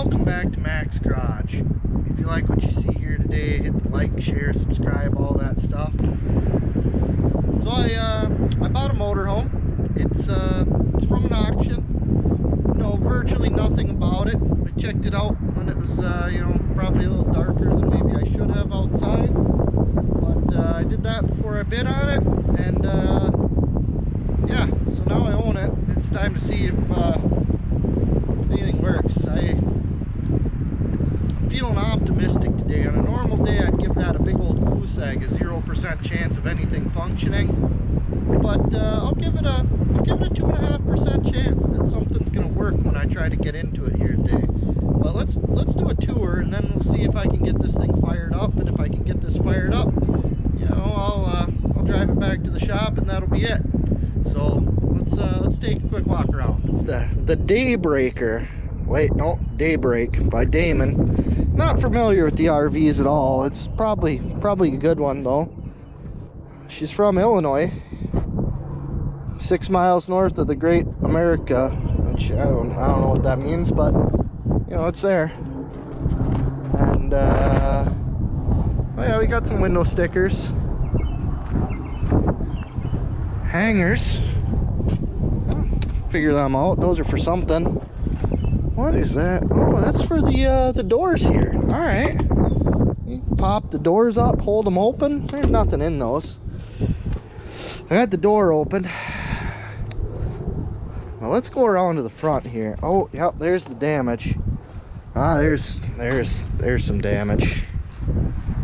welcome back to Mac's Garage. If you like what you see here today, hit the like, share, subscribe, all that stuff. So I bought a motorhome. It's from an auction. Know virtually nothing about it. I checked it out when it was probably a little darker than maybe I should have outside. But I did that before I bid on it, and yeah, so now I own it. It's time to see if anything works. I'm feeling optimistic today. On a normal day, I'd give that a big old goose egg, a 0% chance of anything functioning. But I'll give it a 2.5% chance that something's gonna work when I try to get into it here today. But let's do a tour, and then we'll see if I can get this thing fired up. And if I can get this fired up, I'll drive it back to the shop, and that'll be it. So let's take a quick walk around. It's the Daybreaker. Wait, no, Daybreak by Damon. Not familiar with the RVs at all. It's probably a good one though. She's from Illinois, 6 miles north of the Great America, which I don't know what that means, but it's there. And oh yeah, we got some window stickers, hangers. Figure them out. Those are for something. What is that? Oh, that's for the doors here. All right. You pop the doors up, hold them open. There's nothing in those. I got the door open. Now let's go around to the front here. Oh, yep, there's the damage. Ah, there's some damage.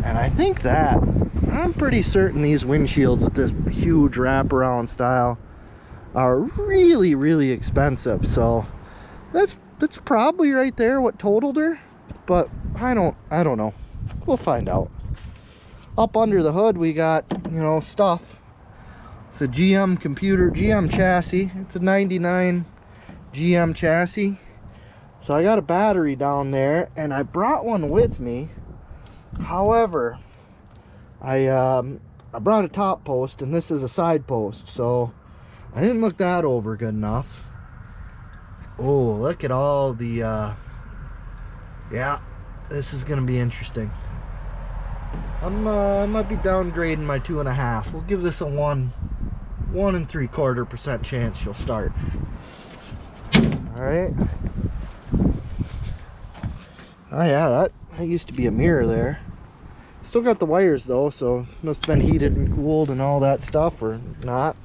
And I think that I'm pretty certain these windshields with this huge wraparound style are really, really expensive. So that's probably right there what totaled her, but I don't know. We'll find out. Up under the hood we got stuff. It's a GM chassis. It's a 99 GM chassis. So I got a battery down there, and I brought one with me. However, I brought a top post, and this is a side post, so I didn't look that over good enough. Oh, look at all the yeah, this is gonna be interesting. I might be downgrading my 2.5. We'll give this a 1 3/4% chance she'll start. All right. Oh yeah, that used to be a mirror there. Still got the wires though, so must have been heated and cooled and all that stuff, or not.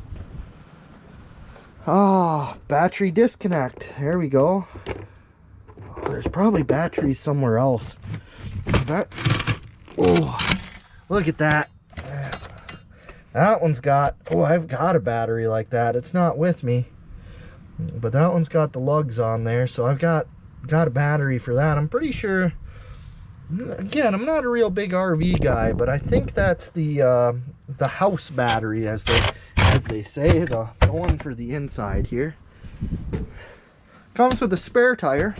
Ah, battery disconnect. There we go. Oh, there's probably batteries somewhere else. Oh, look at that. That one's got, I've got a battery like that. It's not with me, but that one's got the lugs on there, so I've got a battery for that. I'm pretty sure, again, I'm not a real big RV guy, but I think that's the house battery, as they say, the one for the inside here. Comes with a spare tire.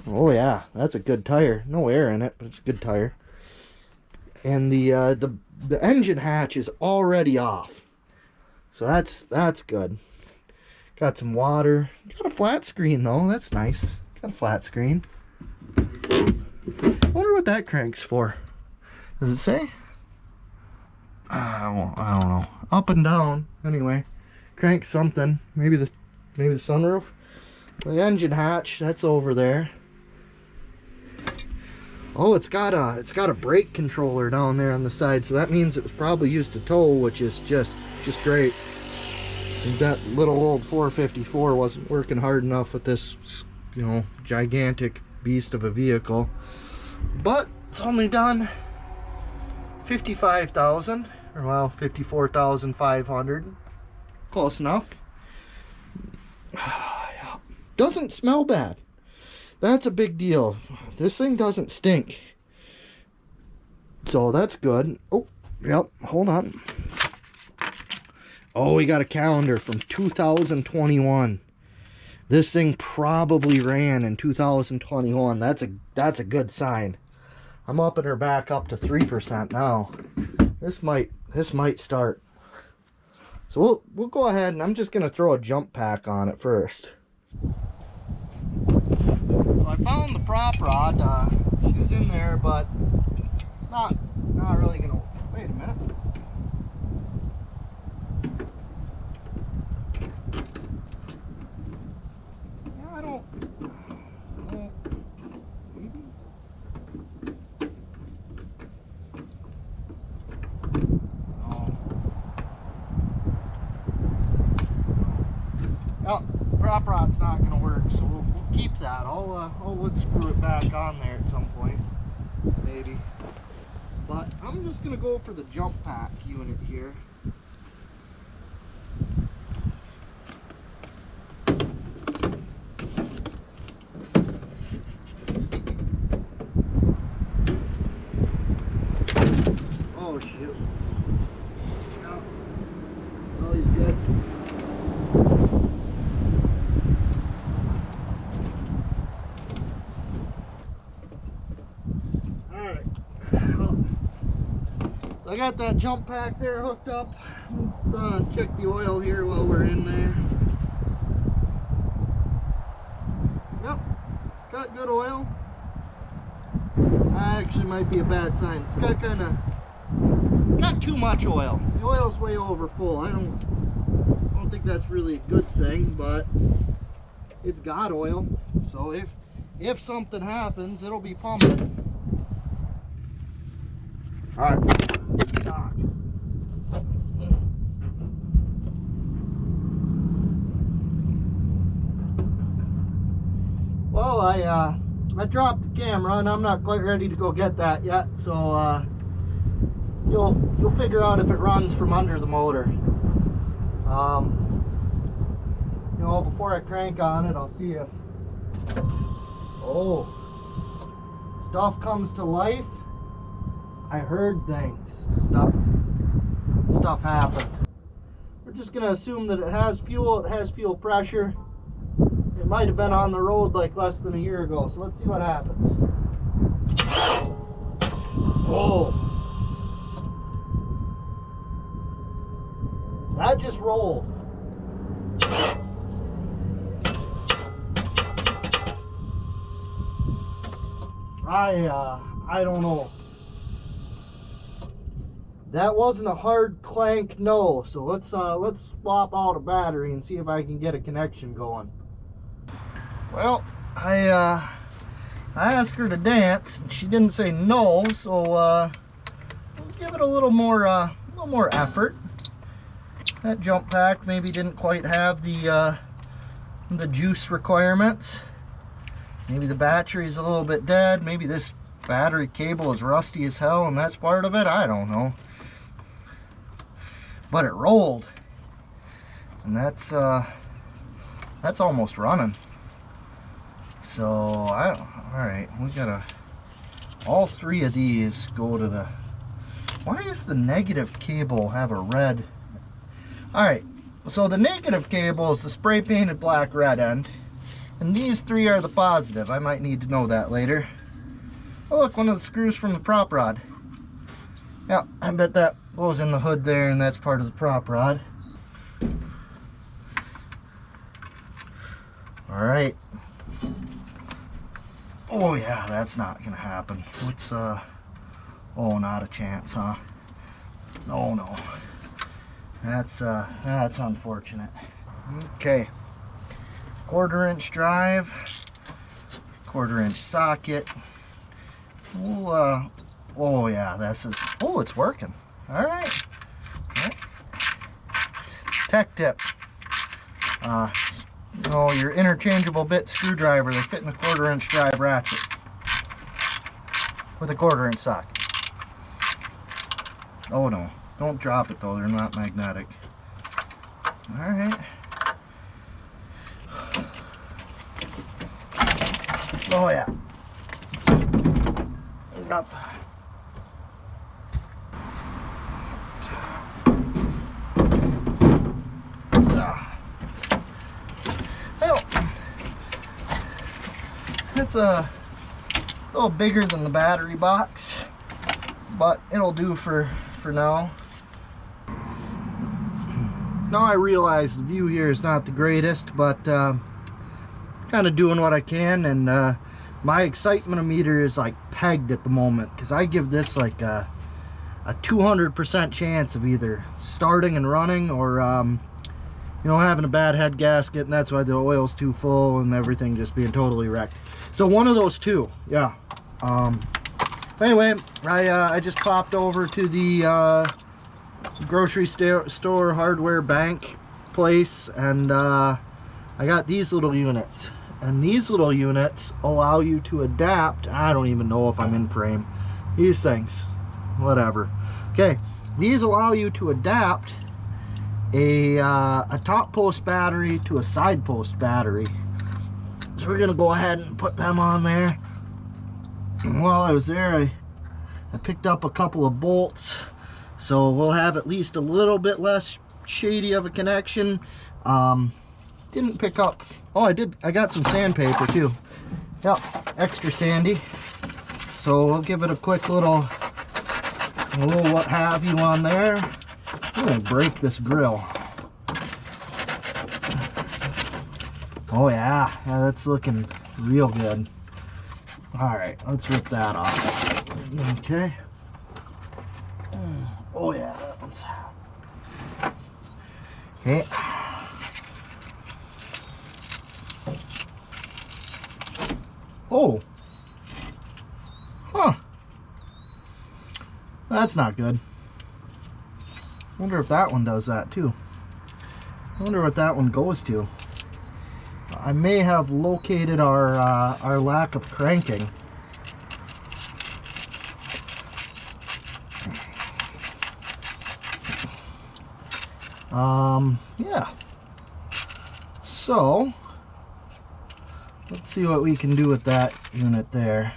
Oh yeah, that's a good tire. No air in it, but it's a good tire. And the engine hatch is already off, so that's good. Got some water. Got a flat screen though. That's nice. Got a flat screen. Wonder what that cranks for. Does it say? I don't know. Up and down. Anyway, crank something. Maybe the sunroof. The engine hatch, that's over there. Oh, it's got a brake controller down there on the side, so that means it was probably used to tow, which is just great. That little old 454 wasn't working hard enough with this, gigantic beast of a vehicle. But it's only done 55,000, or well, 54,500. Close enough. Doesn't smell bad. That's a big deal. This thing doesn't stink, so that's good. Oh, yep, hold on. Oh, we got a calendar from 2021. This thing probably ran in 2021. That's a good sign. I'm upping her back up to 3% now. This might start. So we'll go ahead, and I'm just gonna throw a jump pack on it first. So I found the prop rod. She was in there, but it's not really gonna. Wait a minute. Yeah, I don't. Well, maybe. No, prop rod's not going to work, so we'll keep that. I'll wood screw it back on there at some point, maybe. But I'm just going to go for the jump pack unit here. Oh shoot. Yeah. Oh, he's good. I got that jump pack there hooked up. Check the oil here while we're in there. Yep, it's got good oil. That actually might be a bad sign. It's got got too much oil. The oil's way over full. I don't think that's really a good thing, but it's got oil. So if something happens, it'll be pumping. All right. Well, I dropped the camera and I'm not quite ready to go get that yet, so you'll figure out if it runs from under the motor. You know, before I crank on it, I'll see if stuff comes to life. I heard things. Stuff happened. We're just gonna assume that it has fuel. It has fuel pressure. It might have been on the road like less than a year ago. So let's see what happens. Oh, that just rolled. I don't know. That wasn't a hard clank, no. So let's swap out a battery and see if I can get a connection going. Well, I asked her to dance and she didn't say no, so we'll give it a little more effort. That jump pack maybe didn't quite have the juice requirements. Maybe the battery's a little bit dead. Maybe this battery cable is rusty as hell and that's part of it. I don't know. But it rolled. And that's almost running. So alright, we gotta, all three of these go to the, why does the negative cable have a red? Alright, so the negative cable is the spray painted black red end, and these three are the positive. I might need to know that later. Oh look, one of the screws from the prop rod. Yeah, I bet that goes in the hood there and that's part of the prop rod. Alright. Oh yeah, that's not gonna happen. Let's oh, not a chance, huh? Oh no. That's unfortunate. Okay. 1/4-inch drive, 1/4-inch socket. We'll oh yeah, this is, oh, it's working. Alright. Tech tip. Oh, your interchangeable bit screwdriver, they fit in a 1/4-inch drive ratchet with a 1/4-inch socket. Oh no, don't drop it though, they're not magnetic. Alright. Oh yeah. We got that. It's a little bigger than the battery box, but it'll do for now. Now I realize the view here is not the greatest, but kind of doing what I can, and my excitement meter is like pegged at the moment, because I give this like a 200% chance of either starting and running, or you know, having a bad head gasket, and that's why the oil's too full and everything just being totally wrecked. So one of those two, yeah. Anyway, I just popped over to the grocery store hardware bank place, and I got these little units. And these little units allow you to adapt. I don't even know if I'm in frame. These things, whatever. Okay, these allow you to adapt a top post battery to a side post battery. So we're gonna go ahead and put them on there. And while I was there, I picked up a couple of bolts, so we'll have at least a little bit less shady of a connection. Didn't pick up, oh I got some sandpaper too. Yep, extra sandy. So we'll give it a quick little what have you on there. I'm gonna break this grill. Oh yeah, that's looking real good. All right, let's rip that off. Okay. Oh yeah, that one's. Okay. Oh. Huh. That's not good. Wonder if that one does that too. I wonder what that one goes to. I may have located our lack of cranking. Yeah. So let's see what we can do with that unit there.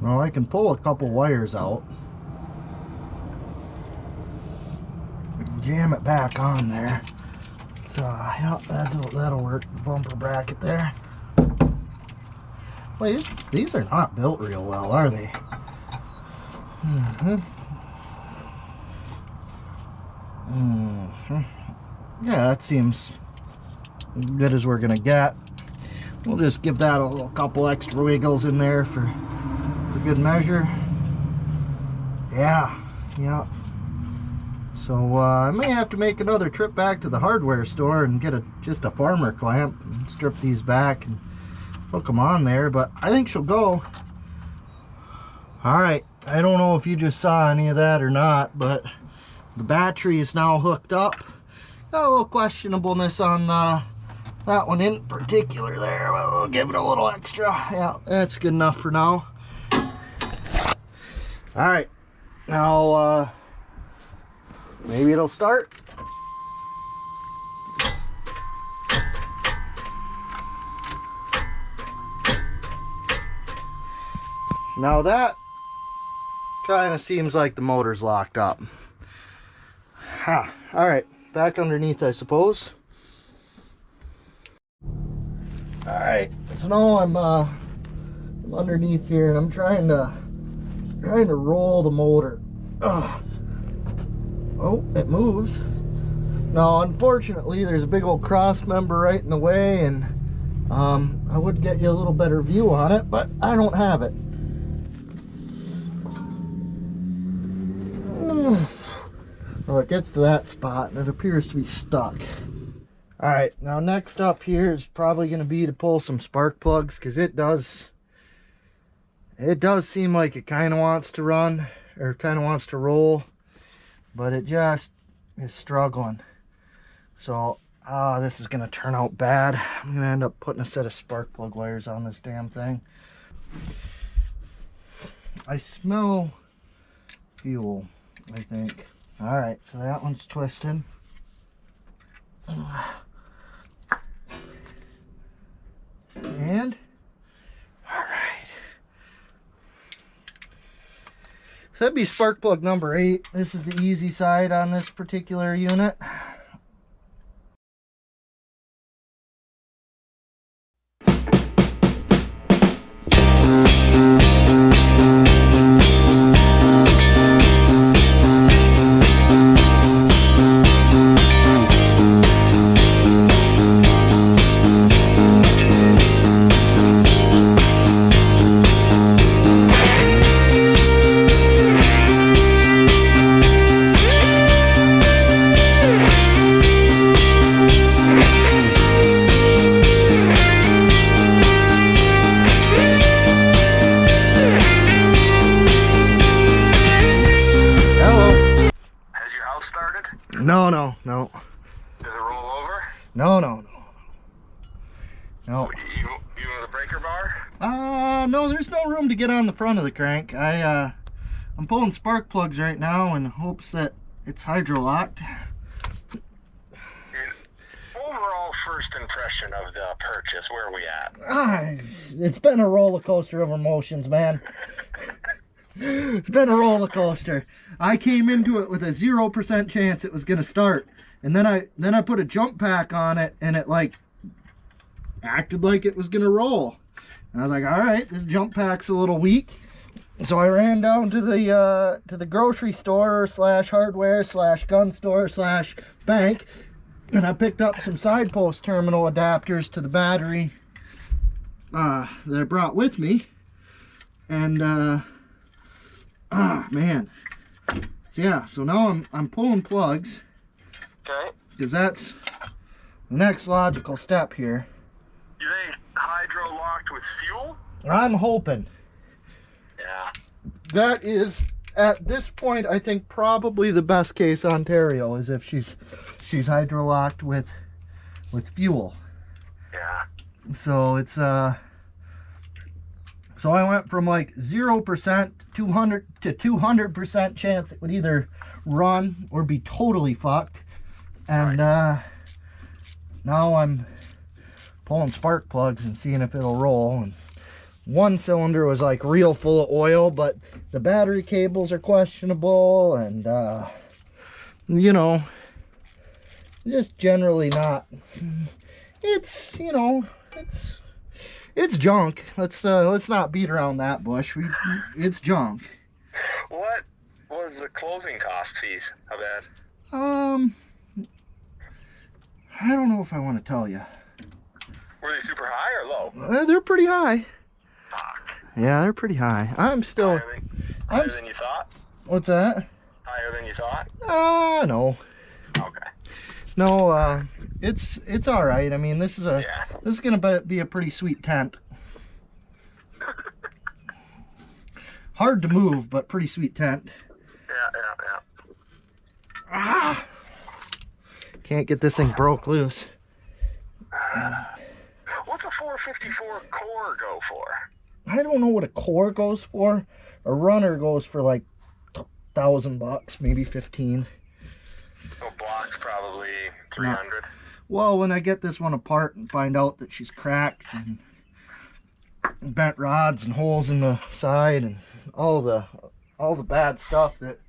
Well, I can pull a couple wires out, jam it back on there. So yeah, that'll work. The bumper bracket there. Wait, these are not built real well, are they? Yeah, that seems as good as we're gonna get. We'll just give that a little couple extra wiggles in there for good measure. Yeah. So I may have to make another trip back to the hardware store and get just a farmer clamp and strip these back and hook them on there, but I think she'll go. All right, I don't know if you just saw any of that or not, but the battery is now hooked up. Got a little questionableness on that one in particular there, but we'll give it a little extra. Yeah, that's good enough for now. All right, now maybe it'll start. Now that kind of seems like the motor's locked up. Ha, all right, back underneath, I suppose. All right, so now I'm underneath here, and I'm trying to roll the motor. Ugh. Oh, it moves. Now, unfortunately, there's a big old cross member right in the way, and I would get you a little better view on it, but I don't have it. Well, it gets to that spot, and it appears to be stuck. All right, now next up here is probably going to be to pull some spark plugs, because it does seem like it kind of wants to run, or kind of wants to roll, but it just is struggling. So this is going to turn out bad. I'm going to end up putting a set of spark plug wires on this damn thing. I smell fuel, I think. All right, so that one's twisted. And all right, so that'd be spark plug number 8. This is the easy side on this particular unit. No, no, no. No. You want the breaker bar? No, there's no room to get on the front of the crank. I'm pulling spark plugs right now in hopes that it's hydro-locked. Overall first impression of the purchase, where are we at? It's been a roller coaster of emotions, man. It's been a roller coaster. I came into it with a 0% chance it was gonna start, and then I put a jump pack on it, and it like acted like it was gonna roll. And I was like, all right, this jump pack's a little weak. So I ran down to the grocery store slash hardware slash gun store slash bank, and I picked up some side post terminal adapters to the battery that I brought with me. And man, so yeah, so now I'm pulling plugs. Okay. Because that's the next logical step here. You think hydro locked with fuel? I'm hoping. Yeah. That is, at this point, I think probably the best case Ontario is if she's hydro-locked with fuel. Yeah. So it's so I went from like 0% 200 to 200% chance it would either run or be totally fucked. And right. Now I'm pulling spark plugs and seeing if it'll roll. And one cylinder was like real full of oil, but the battery cables are questionable, and you know, just generally not. It's, you know, it's junk. Let's not beat around that bush. It's junk. What was the closing cost fees? How bad? I don't know if I want to tell you. Were they super high or low? They're pretty high. Fuck. Yeah, they're pretty high. I'm still higher than you thought? What's that? Higher than you thought? No. Okay. No, it's all right. I mean, this is gonna be a pretty sweet tent. Hard to move, but pretty sweet tent. Yeah. Can't get this thing broke loose. What's a 454 core go for? I don't know what a core goes for. A runner goes for like $1,000, maybe 15. Oh, blocks probably 300. Well, when I get this one apart and find out that she's cracked and bent rods and holes in the side and all the bad stuff that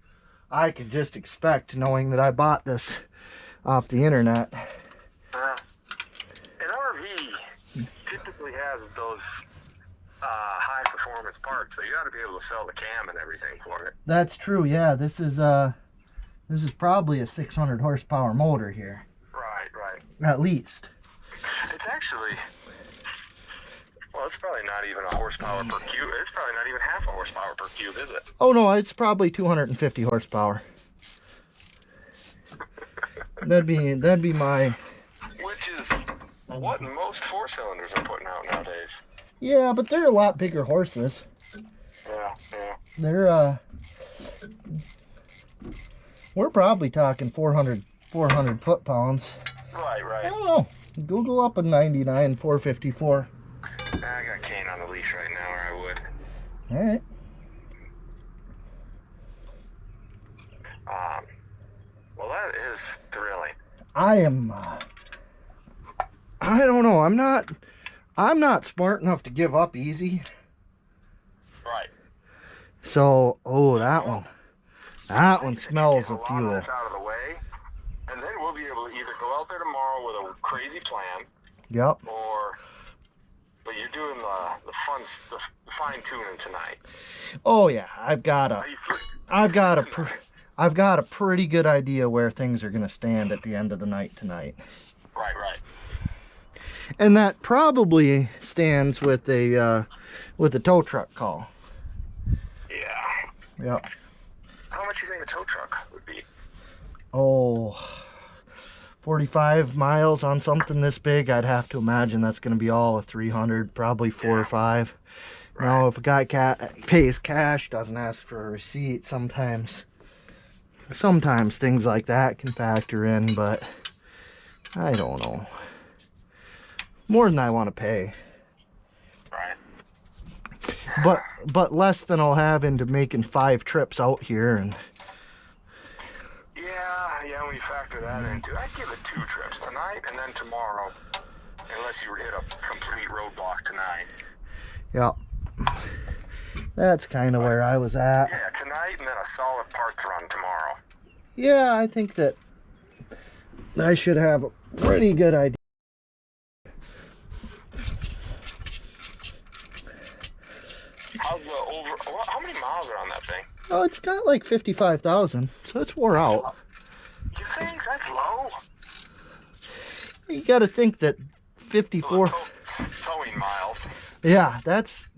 I can just expect, knowing that I bought this off the internet. An RV typically has those high performance parts, so you got to be able to sell the cam and everything for it. That's true. Yeah, this is probably a 600 horsepower motor here. Right. At least. It's actually, well, it's probably not even a horsepower per cube. It's probably not even half a horsepower per cube, is it? Oh no, it's probably 250 horsepower. That'd be my. Which is what most 4-cylinders are putting out nowadays. Yeah, but they're a lot bigger horses. Yeah. They're we're probably talking 400 foot-pounds. Right. I don't know. Google up a 99 454. I got Kane on the leash right now, or I would. All right. Well, that is thrilling. I don't know. I'm not smart enough to give up easy. Right. So, that one smells of fuel. This out of the way, and then we'll be able to either go out there tomorrow with a crazy plan. Yep. But you're doing the fine tuning tonight. Oh yeah, I've got a pretty good idea where things are gonna stand at the end of the night tonight. Right. And that probably stands with a tow truck call. Yeah. Yep. How much do you think a tow truck would be? 45 miles on something this big. I'd have to imagine that's going to be all a 300, probably 4 or 5. Right. Now, if a guy pays cash, doesn't ask for a receipt, sometimes things like that can factor in, but I don't know. More than I want to pay. Right. But less than I'll have into making 5 trips out here. And Yeah, when you factor that in too, I'd give it 2 trips, tonight and then tomorrow, unless you hit a complete roadblock tonight. yeah, that's kind of where I was at. Yeah, tonight and then a solid parts run tomorrow. Yeah, I think that I should have a pretty good idea. How's the how many miles are on that thing? Oh, it's got like 55,000, so it's wore out. You think that's low? You got to think that 54. Towing miles. Yeah, that's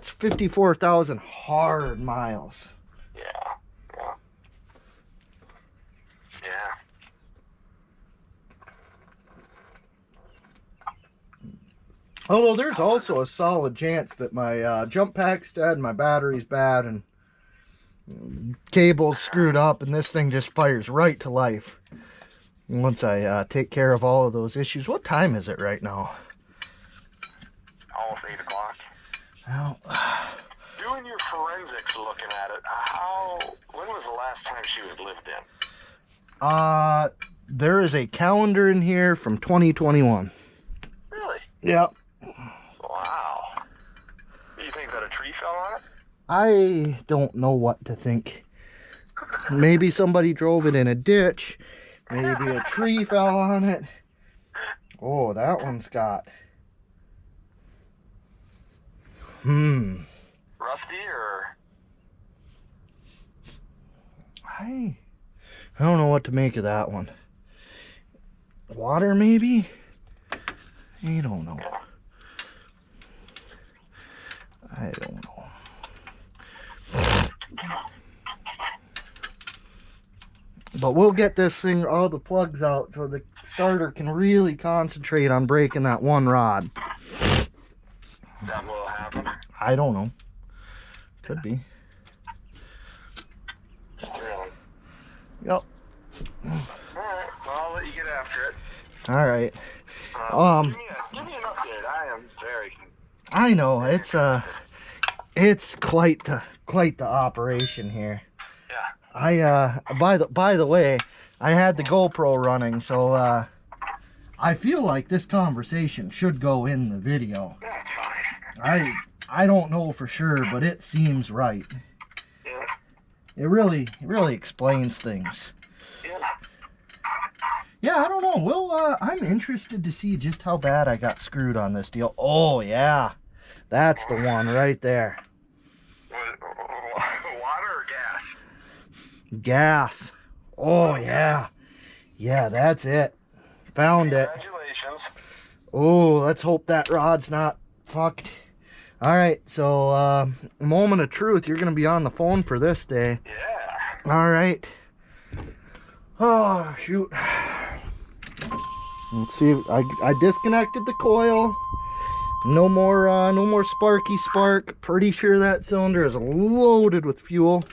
54,000 hard miles. Yeah. Although there's also a solid chance that my jump pack's dead, and my battery's bad, and cable's screwed up, and this thing just fires right to life once I take care of all of those issues. What time is it right now? Almost 8 o'clock. Well, Doing your forensics, looking at it, when was the last time she was lived in? there is a calendar in here from 2021. Really? Yep. Wow. You think that a tree fell on it? I don't know what to think. Maybe somebody drove it in a ditch. Maybe a tree fell on it. Oh, that one's got... Rusty or? I don't know what to make of that one. Water, maybe? I don't know. I don't know. But we'll get this thing, all the plugs out, so the starter can really concentrate on breaking that one rod. Is that what'll happen? I don't know. Could be. Really? Yep. Alright, well, I'll let you get after it. Alright. Give me an update. I am very... I know, it's quite the operation here. Yeah. By the way, I had the GoPro running, so I feel like this conversation should go in the video. That's fine. I don't know for sure, but it seems right. Yeah. It really explains things. Yeah. Yeah, I don't know. Well, I'm interested to see just how bad I got screwed on this deal. Oh yeah, that's the one right there. Water or gas? Gas. Oh yeah. Yeah, that's it. Found it. Congratulations. Oh, let's hope that rod's not fucked. Alright, so moment of truth, you're gonna be on the phone for this day. Yeah. Alright. Oh shoot. Let's see, I disconnected the coil. No more sparky spark. Pretty sure that cylinder is loaded with fuel.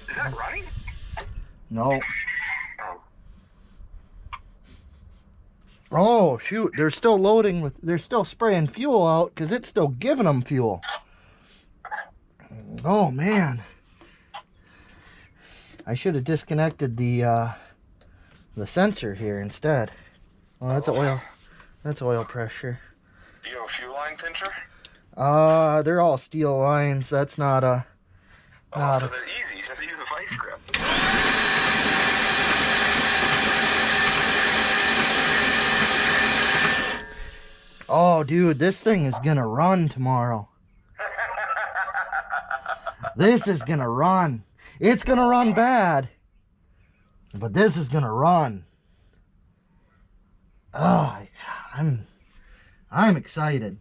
Is that running? No. Oh shoot, they're still loading with, they're still spraying fuel out because it's still giving them fuel. Oh man. I should have disconnected the sensor here instead. Oh, that's oil pressure. Do you have a fuel line pincher? They're all steel lines. That's not a... So they're easy. You just use a vice grip. Oh, dude, this thing is gonna run tomorrow. This is gonna run. It's gonna run bad, but this is gonna run. Oh, I'm excited.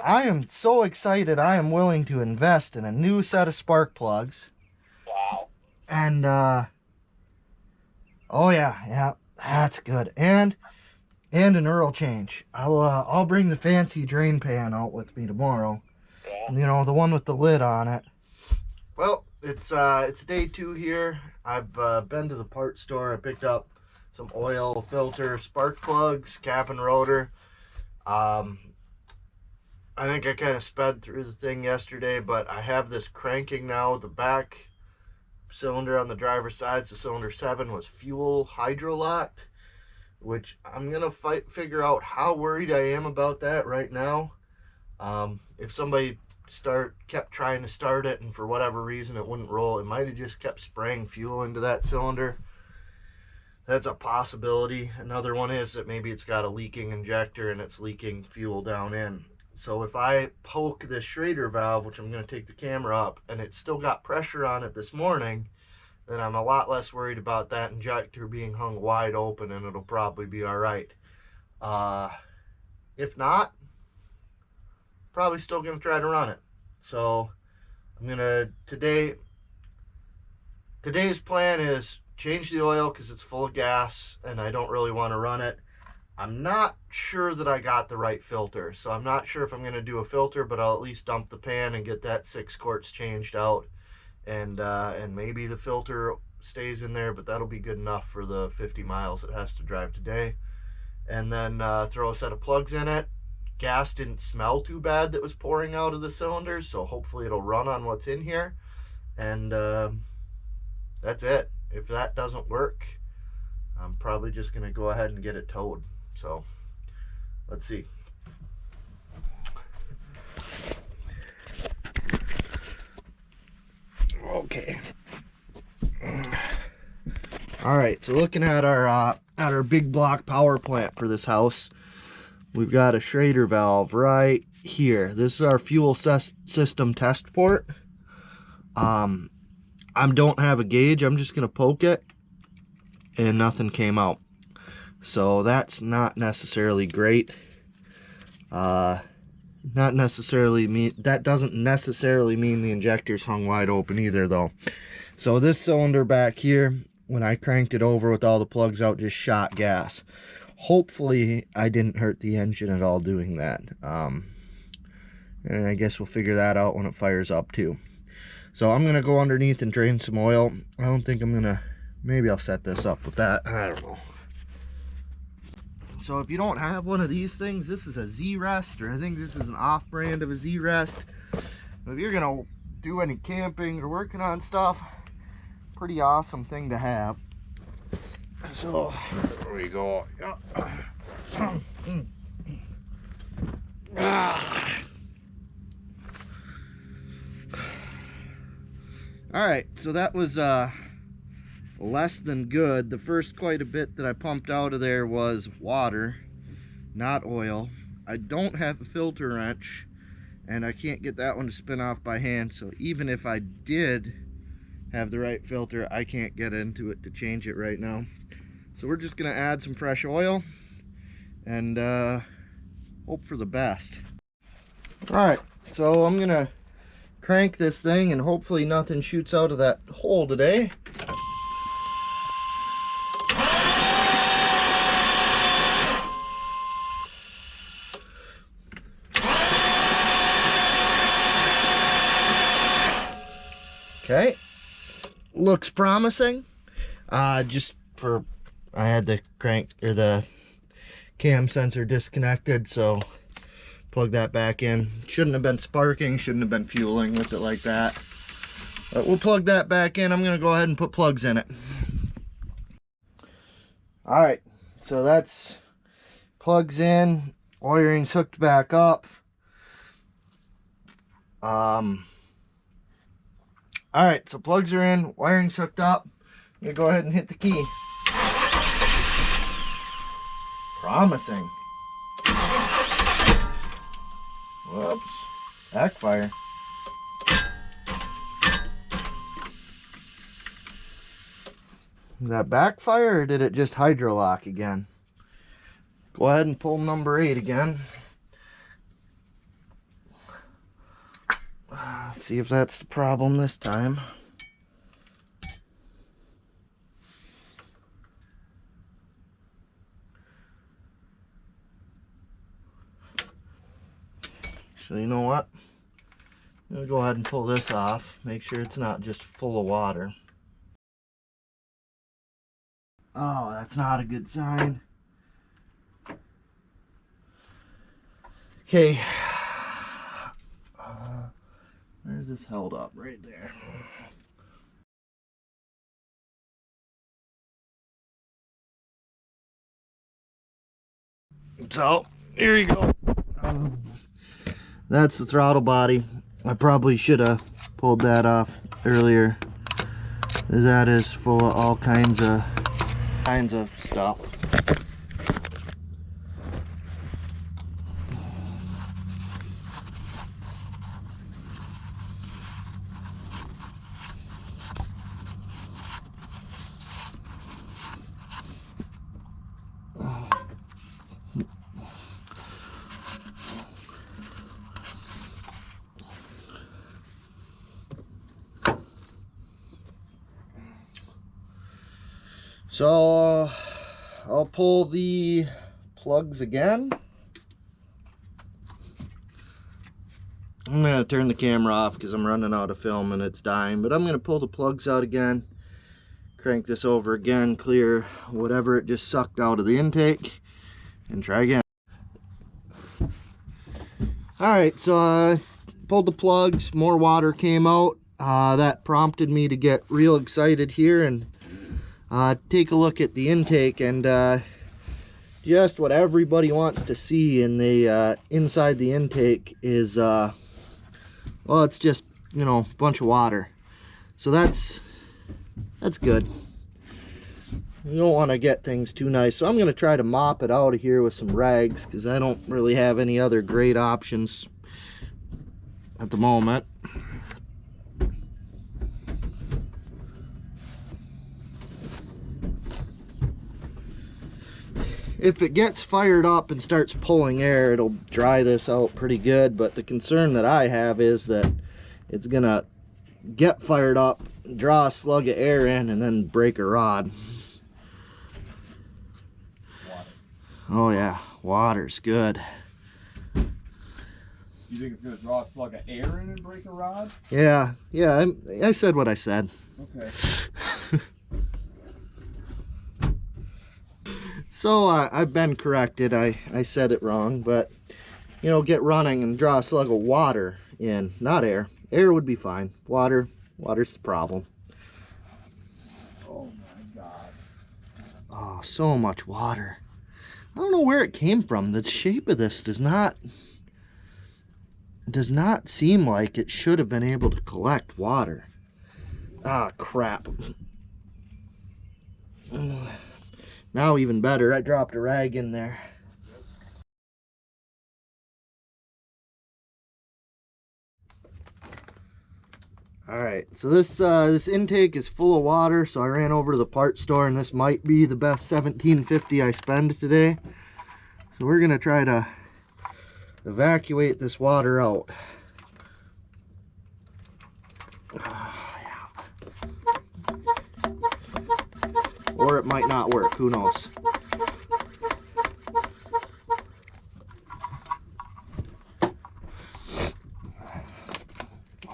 I am so excited. I am willing to invest in a new set of spark plugs. Wow. And oh yeah, that's good. And an oil change. I'll bring the fancy drain pan out with me tomorrow. Yeah. You know, the one with the lid on it. Well, it's day 2 here. I've been to the parts store. I picked up some oil, filter, spark plugs, cap and rotor. I think I kind of sped through the thing yesterday, but I have this cranking now. The back cylinder on the driver's side, so cylinder 7 was fuel hydrolocked, which I'm gonna figure out how worried I am about that right now. If somebody kept trying to start it and for whatever reason it wouldn't roll, it might have just kept spraying fuel into that cylinder. That's a possibility. Another one is that maybe it's got a leaking injector and it's leaking fuel down in. So if I poke this Schrader valve, which I'm going to take the camera up, and it's still got pressure on it this morning, then I'm a lot less worried about that injector being hung wide open, and it'll probably be all right. If not, probably still going to try to run it. So I'm going to, today's plan is change the oil because it's full of gas and I don't really want to run it. I'm not sure that I got the right filter, so I'm not sure if I'm going to do a filter, but I'll at least dump the pan and get that 6 quarts changed out, and maybe the filter stays in there, but that'll be good enough for the 50 miles it has to drive today. And then throw a set of plugs in it. Gas didn't smell too bad that was pouring out of the cylinders, so hopefully it'll run on what's in here, and that's it. If that doesn't work, I'm probably just going to go ahead and get it towed. So let's see. Okay. All right, so looking at our big block power plant for this house, we've got a Schrader valve right here. This is our fuel system test port. I don't have a gauge. I'm just gonna poke it, and nothing came out. So that's not necessarily great. Not necessarily that doesn't necessarily mean the injector's hung wide open either, though. So this cylinder back here, when I cranked it over with all the plugs out, just shot gas. Hopefully I didn't hurt the engine at all doing that. And I guess we'll figure that out when it fires up too. So I'm gonna go underneath and drain some oil. I don't think I'm gonna, maybe I'll set this up with that, I don't know. So if you don't have one of these things, this is a Z-Rest, or I think this is an off-brand of a Z-Rest. If you're gonna do any camping or working on stuff, pretty awesome thing to have. So there we go. All right, so that was less than good. The first quite a bit that I pumped out of there was water, not oil. I don't have a filter wrench, and I can't get that one to spin off by hand, so even if I did have the right filter, I can't get into it to change it right now. So we're just gonna add some fresh oil and hope for the best. All right, so I'm gonna crank this thing and hopefully nothing shoots out of that hole today. Okay, looks promising. I had the crank or the cam sensor disconnected, so plug that back in. Shouldn't have been sparking, shouldn't have been fueling with it like that. But we'll plug that back in. I'm gonna go ahead and put plugs in it. All right, so that's plugs in, wiring's hooked back up. All right, so plugs are in, wiring's hooked up. I'm gonna go ahead and hit the key. Promising. Whoops, backfire. Did that backfire or did it just hydrolock again? Go ahead and pull number 8 again. See if that's the problem this time. So you know what? I'm gonna go ahead and pull this off, make sure it's not just full of water. Oh, that's not a good sign. Okay. Where's this held up? Right there. So, here you go. That's the throttle body. I probably should have pulled that off earlier. That is full of all kinds of stuff. So I'll pull the plugs again. I'm gonna turn the camera off because I'm running out of film and it's dying, but I'm gonna pull the plugs out again, crank this over again, clear whatever it just sucked out of the intake, and try again. Alright, so I pulled the plugs, more water came out. That prompted me to get real excited here and take a look at the intake, and just what everybody wants to see in the inside the intake is well, it's just, you know, a bunch of water. So that's good. You don't want to get things too nice, so I'm going to try to mop it out of here with some rags because I don't really have any other great options at the moment. If it gets fired up and starts pulling air, it'll dry this out pretty good, but the concern that I have is that it's gonna get fired up, draw a slug of air in, and then break a rod. Water. Oh yeah, water's good. You think it's gonna draw a slug of air in and break a rod? Yeah, I said what I said. Okay. So I've been corrected. I said it wrong, but you know, get running and draw a slug of water in, not air. Air would be fine. Water's the problem. Oh my God. Oh, so much water. I don't know where it came from. The shape of this does not seem like it should have been able to collect water. Ah, crap. Now even better, I dropped a rag in there. Alright, so this intake is full of water, so I ran over to the parts store, and this might be the best $17.50 I spend today. So we're gonna try to evacuate this water out. Or it might not work, who knows.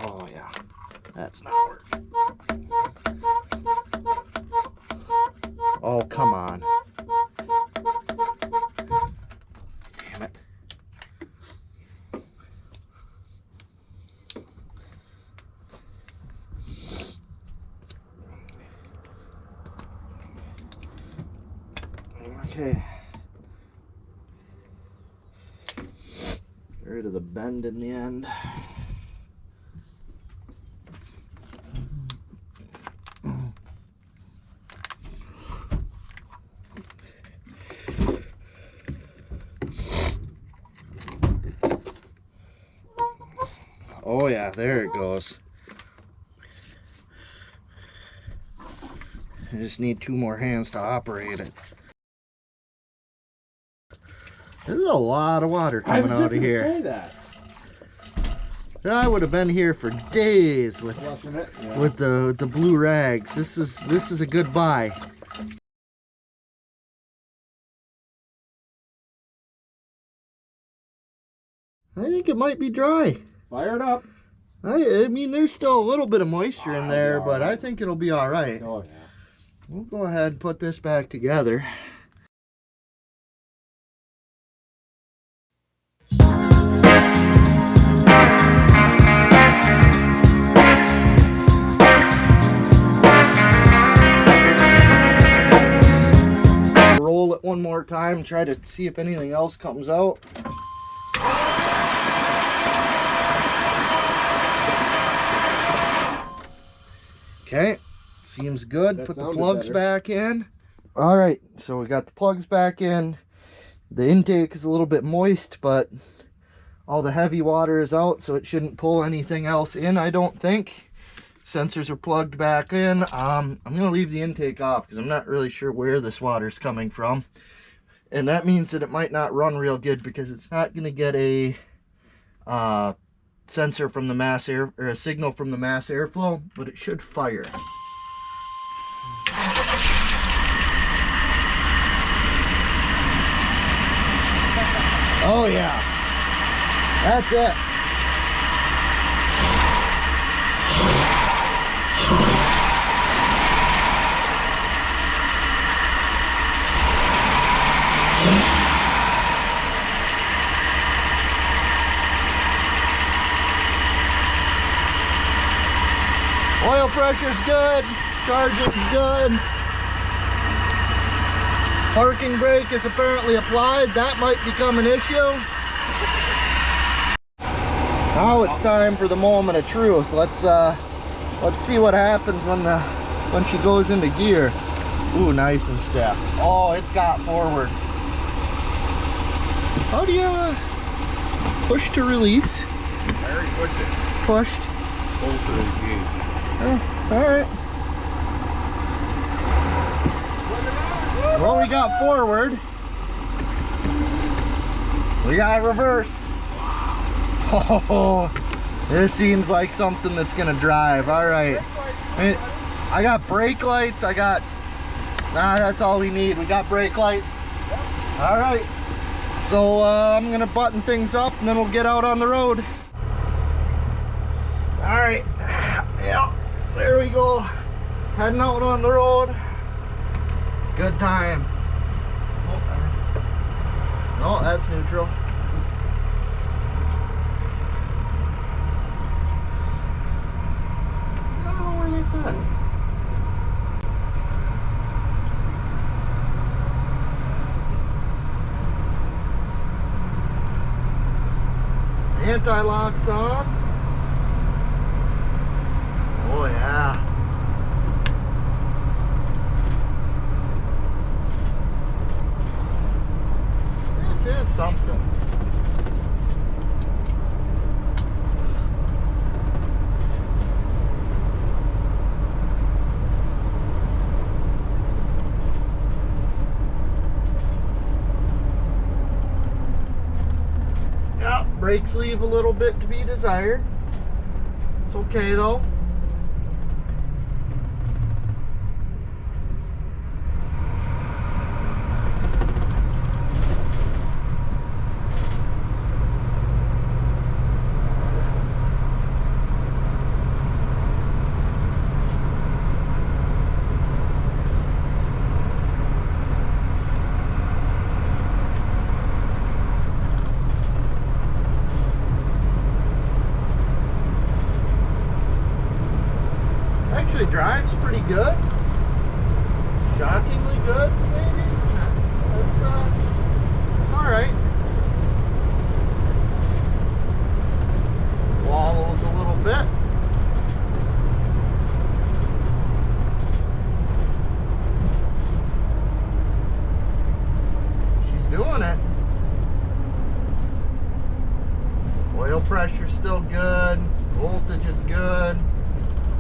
Oh yeah, that's not working. Oh, come on. Damn it. Okay. Get rid of the bend in the end. Oh yeah, there it goes. I just need 2 more hands to operate it. There's a lot of water coming out of here. Say that. I would have been here for days with Yeah. with the blue rags. This is a good buy. I think it might be dry. Fire it up. I mean, there's still a little bit of moisture in there, It'll be all but I right. think it'll be all right. Oh, yeah. We'll go ahead and put this back together. Roll it one more time, try to see if anything else comes out. Okay, seems good. That Put the sounded plugs better. back in. All right, so we got the plugs back in. The intake is a little bit moist, but all the heavy water is out, so it shouldn't pull anything else in, I don't think. Sensors are plugged back in. I'm gonna leave the intake off because I'm not really sure where this water is coming from. And that means that it might not run real good because it's not gonna get a sensor from the mass air, or a signal from the mass airflow, but it should fire. Oh yeah, that's it. Oil pressure's good, charging's good. Parking brake is apparently applied. That might become an issue. Now it's time for the moment of truth. Let's see what happens when she goes into gear. Ooh, nice and stiff. Oh, it's got forward. How do you push to release? I already pushed it. Pushed. Hold to the gauge. Oh, all right. Well, we got forward. We got reverse. Oh, this seems like something that's gonna drive. All right. I got brake lights. That's all we need. We got brake lights. All right. So I'm gonna button things up and then we'll get out on the road. All right. Yeah, there we go. Heading out on the road. Good time. Oh, that's neutral. I don't know where that's at. Anti-lock's on. Oh yeah. This is something. Yeah, brakes leave a little bit to be desired. It's okay though. Actually drives pretty good. Shockingly good, maybe. It's all right. Wallows a little bit. She's doing it. Oil pressure's still good. Voltage is good.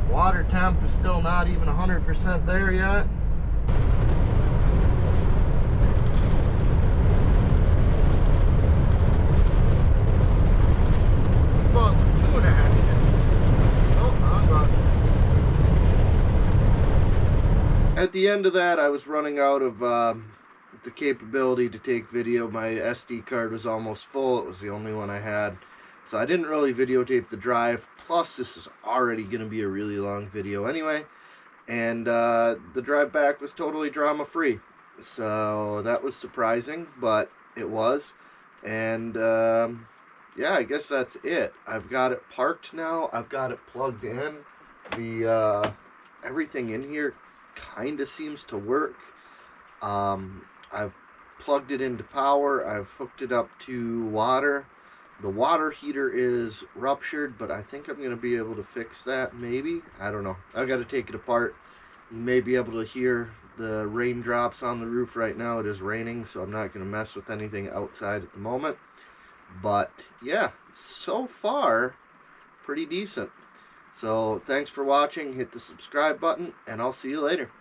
Water temp is still not even 100% there yet. It's about some 2.5 shit. Oh, wrong button. At the end of that, I was running out of the capability to take video. My SD card was almost full. It was the only one I had. So I didn't really videotape the drive. Plus, this is already going to be a really long video anyway. And the drive back was totally drama-free. So that was surprising, but it was. And yeah, I guess that's it. I've got it parked now. I've got it plugged in. The everything in here kind of seems to work. I've plugged it into power. I've hooked it up to water. The water heater is ruptured, but I think I'm going to be able to fix that, maybe. I don't know. I've got to take it apart. You may be able to hear the raindrops on the roof right now. It is raining, so I'm not going to mess with anything outside at the moment. But, yeah, so far, pretty decent. So, thanks for watching. Hit the subscribe button, and I'll see you later.